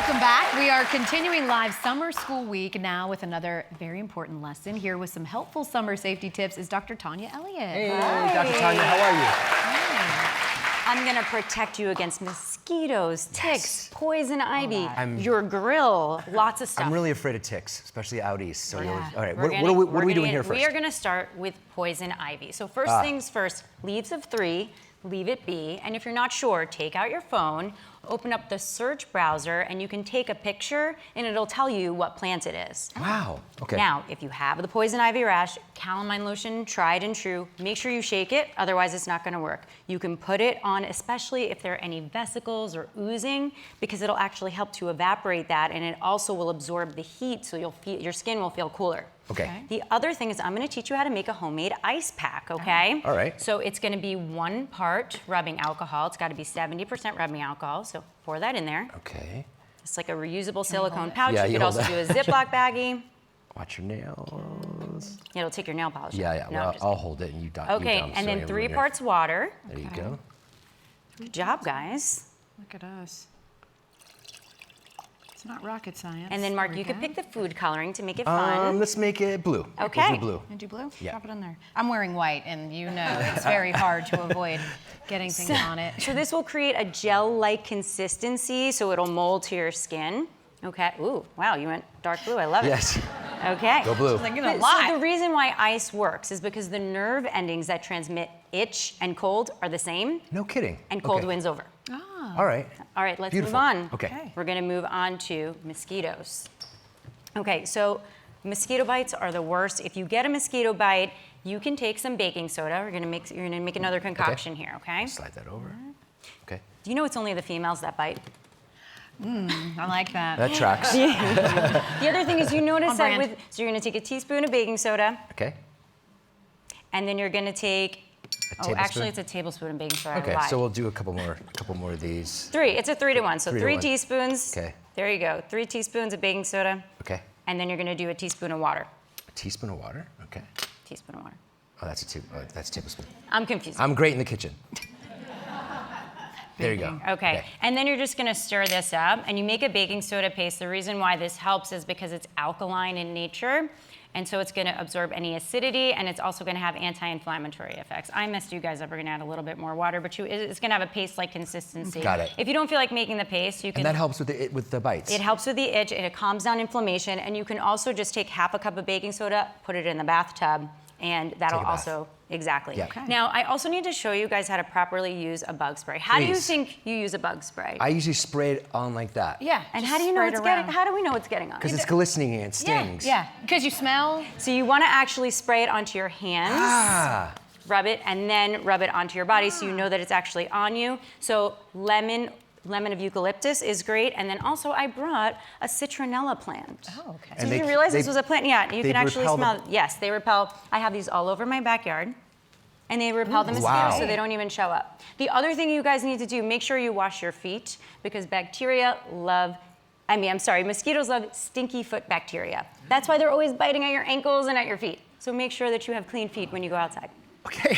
Welcome back. We are continuing live summer school week now with another very important lesson. Here with some helpful summer safety tips is Dr. Tania Elliott. Hey, Dr. Tania, how are you? Hi. I'm gonna protect you against mosquitoes, ticks, poison ivy, I'm- your grill, lots of stuff. I'm really afraid of ticks, especially out east. So, Yeah. all right, We're what are we doing here first? We are gonna start with poison ivy. So first things first, leaves of 3, leave it be. And if you're not sure, take out your phone, open up the search browser, and you can take a picture and it'll tell you what plant it is. Wow, okay. Now, if you have the poison ivy rash, calamine lotion, tried and true, make sure you shake it, otherwise it's not gonna work. You can put it on, especially if there are any vesicles or oozing, because it'll actually help to evaporate that, and it also will absorb the heat, so your skin will feel cooler. Okay. The other thing is I'm gonna teach you how to make a homemade ice pack, okay? All right. So it's gonna be 1 part rubbing alcohol. It's gotta be 70% rubbing alcohol, so pour that in there. Okay. It's like a reusable silicone pouch. Yeah, you you could hold also do that. a Ziploc baggie. Watch your nails. It'll take your nail polish. Yeah, off. yeah. No, Well, I'm just I'll hold it and you dump. Okay, you dump, and so then you 3 ruin your- parts water. There you go. Good job, guys. Look at us. It's not rocket science. And then, Mark, There we you could go. pick the food coloring to make it fun. Let's make it blue. Okay. Let's do blue. And do blue? Yeah. Drop it in there. I'm wearing white, and you know it's very hard to avoid getting things on it. So this will create a gel-like consistency, so it'll mold to your skin. Okay. Ooh, wow, you went dark blue. I love it. Yes. Okay. Go blue. Like, a So lot. the reason why ice works is because the nerve endings that transmit itch and cold are the same, No kidding. and cold Okay. wins over. All right. All right, let's Beautiful. move on. Okay. We're gonna move on to mosquitoes. Okay, so mosquito bites are the worst. If you get a mosquito bite, you can take some baking soda. You're gonna make another concoction here, okay? Slide that over. Okay. Do you know it's only the females that bite? I like that. That tracks. The other thing is you notice On that brand. so you're gonna take a teaspoon of baking soda, Okay. and then you're gonna take, tablespoon? actually it's a tablespoon of baking soda. I Okay. lied. So we'll do a couple more of these. 3, it's a 3 to 1. So 3 to 3 1. teaspoons. Okay. There you go, 3 teaspoons of baking soda, Okay. and then you're gonna do a teaspoon of water. A teaspoon of water. Okay. Teaspoon of water. Oh, that's a tablespoon. I'm confused. I'm great in the kitchen. There you go. Okay, and then you're just gonna stir this up, and you make a baking soda paste. The reason why this helps is because it's alkaline in nature, and so it's gonna absorb any acidity, and it's also gonna have anti-inflammatory effects. I messed you guys up. We're gonna add a little bit more water, but it's gonna have a paste-like consistency. Got it. If you don't feel like making the paste, you can. And that helps with the bites. It helps with the itch, and it calms down inflammation, and you can also just take half a cup of baking soda, put it in the bathtub, and that'll Take a bath. also, exactly. Yeah. Okay. Now, I also need to show you guys how to properly use a bug spray. How do you Please. think you use a bug spray? I usually spray it on like that. Yeah. And just how do you know spread it's around. getting, how do we know it's getting on? Because it's glistening and it Yeah, stings. yeah. Because you smell. So you wanna actually spray it onto your hands, Ah. rub it, and then rub it onto your body so you know that it's actually on you. So lemon of eucalyptus is great, and then also I brought a citronella plant. Oh, okay. So And did they- you realize they- this was a plant? Yeah, you they can actually repel the- smell. Yes, they repel. I have these all over my backyard, and they repel the mosquitoes, Wow. so they don't even show up. The other thing you guys need to do, make sure you wash your feet because mosquitoes love stinky foot bacteria. That's why they're always biting at your ankles and at your feet. So make sure that you have clean feet when you go outside. Okay.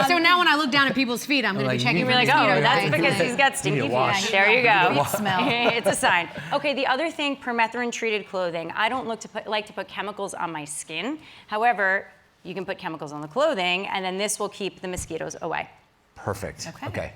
So now when I look down at people's feet, I'm going to like, be checking you for You're like, mosquito oh, that's bites. because he's got stinky need a feet. wash. There you go. Feet smell. It's a sign. Okay, the other thing, permethrin-treated clothing. I don't like to put chemicals on my skin. However, you can put chemicals on the clothing, and then this will keep the mosquitoes away. Perfect. Okay. Okay.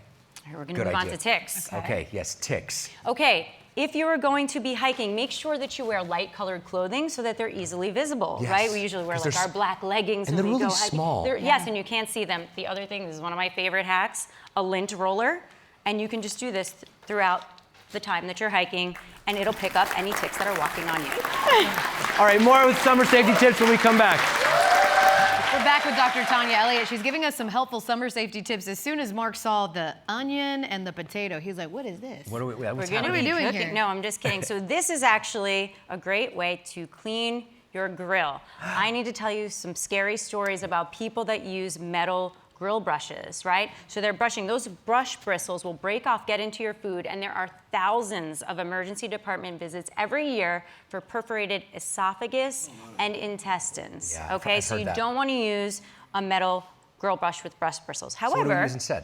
All right, we're gonna Good move on idea. to ticks. Okay. Yes, ticks. Okay, if you are going to be hiking, make sure that you wear light-colored clothing so that they're easily visible, Yes. right? We usually wear 'Cause like they're our black leggings and when they're we go really hiking. small. Yes, and you can't see them. The other thing, this is one of my favorite hacks, a lint roller, and you can just do this throughout the time that you're hiking, and it'll pick up any ticks that are walking on you. All right, more with summer safety tips when we come back. We're back with Dr. Tania Elliott. She's giving us some helpful summer safety tips. As soon as Mark saw the onion and the potato, he's like, what is this? What are we? We're What's gonna happening? be doing cooking. here? No, I'm just kidding. So this is actually a great way to clean your grill. I need to tell you some scary stories about people that use metal grill brushes, right? So they're brushing, those brush bristles will break off, get into your food, and there are thousands of emergency department visits every year for perforated esophagus and intestines, Yeah, okay? I've So heard you that. don't wanna use a metal grill brush with brush bristles. So what do we However, use instead?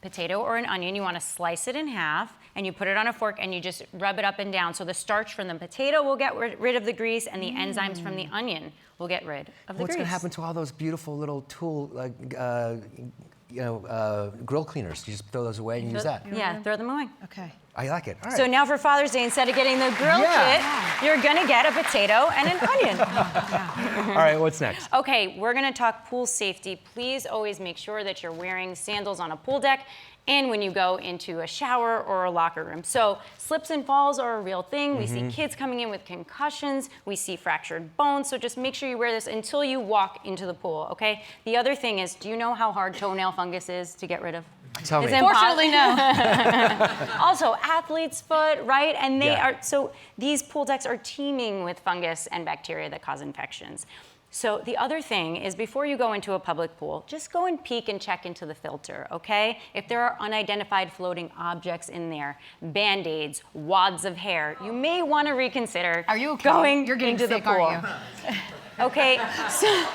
potato or an onion, you want to slice it in half, and you put it on a fork, and you just rub it up and down. So the starch from the potato will get rid of the grease, and the enzymes from the onion will get rid of the What's grease. going to happen to all those beautiful little tool, grill cleaners? You just throw those away and use that. Yeah, throw them away. Okay. I like it. All right. So now for Father's Day, instead of getting the grill kit, you're gonna get a potato and an onion. All right, what's next? Okay, we're gonna talk pool safety. Please always make sure that you're wearing sandals on a pool deck and when you go into a shower or a locker room. So slips and falls are a real thing. We see kids coming in with concussions. We see fractured bones. So just make sure you wear this until you walk into the pool, okay? The other thing is, do you know how hard toenail fungus is to get rid of? Tell me. Fortunately, no. Also, athlete's foot, right? And they Yeah. are, so these pool decks are teeming with fungus and bacteria that cause infections. So the other thing is before you go into a public pool, just go and peek and check into the filter, okay? If there are unidentified floating objects in there, Band-Aids, wads of hair, you may want to reconsider Are you okay? going You're getting into sick, the pool. aren't you? Okay, so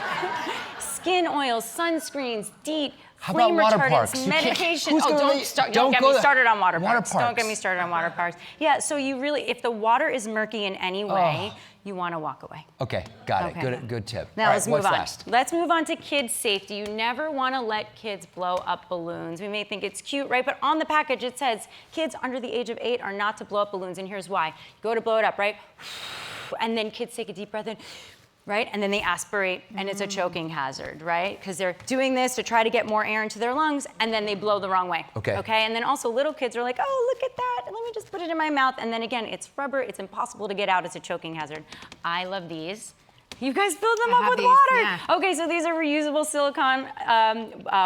skin oils, sunscreens, DEET, How flame about water retardants, parks? You can't- medication. who's Oh, gonna don't let- start. don't Don't get go me there. started on water Water parks. Don't parks. get me started on water parks. Yeah. So you really, if the water is murky in any way, you want to walk away. Okay, got Okay. it. Good tip. Now All right, let's move what's on. last? Let's move on to kids' safety. You never want to let kids blow up balloons. We may think it's cute, right? But on the package it says kids under the age of 8 are not to blow up balloons, and here's why. You go to blow it up, right? And then kids take a deep breath in, right? And then they aspirate, and it's a choking hazard, right? Because they're doing this to try to get more air into their lungs, and then they blow the wrong way. Okay. Okay. And then also little kids are like, oh, look at that. Let me just put it in my mouth. And then again, it's rubber. It's impossible to get out. It's a choking hazard. I love these. You guys filled them I up have with these, water. yeah. Okay, so these are reusable silicone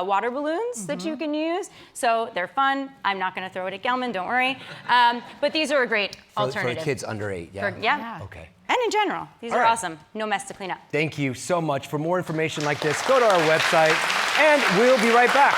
water balloons that you can use. So they're fun. I'm not going to throw it at Gelman, don't worry. But these are a great For alternative. kids under 8, yeah? Yeah. Okay. And in general, these All are right. awesome. No mess to clean up. Thank you so much. For more information like this, go to our website, and we'll be right back.